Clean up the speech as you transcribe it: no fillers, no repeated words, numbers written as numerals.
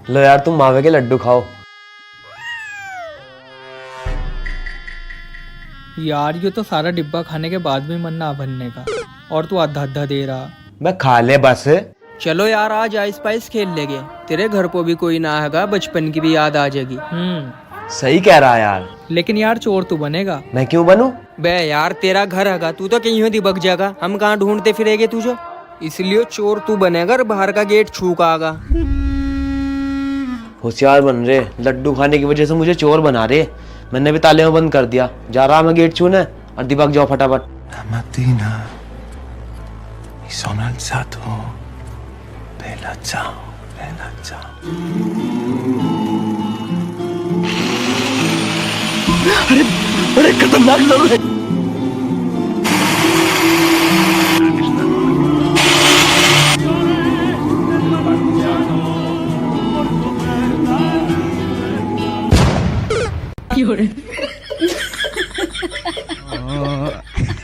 लो यार तुम मावे के लड्डू खाओ। यार ये तो सारा डिब्बा खाने के बाद भी मन ना भरने का, और तू आधा आधा दे रहा। मैं खा ले बस। चलो यार आज आइस पाइस खेल लेंगे, तेरे घर को भी कोई ना आएगा, बचपन की भी याद आ जाएगी। सही कह रहा है यार। लेकिन यार चोर तू बनेगा। मैं क्यों बनूं? बे यार तेरा घर हैगा, तू तो कहीं दिबक जाएगा, हम कहाँ ढूंढते फिरेंगे तुझे। इसलिए चोर तू बनेगा और बाहर का गेट छूका आगा। होशियार बन रहे, लड्डू खाने की वजह से मुझे चोर बना रहे। मैंने भी ताले में बंद कर दिया, जा रहा मैं गेट छूने और दिबक जाओ फटाफट। La mattina mi sono alzato, bella ciao, bella ciao. अरे खतरनाक लोग हैं। क्यों रे?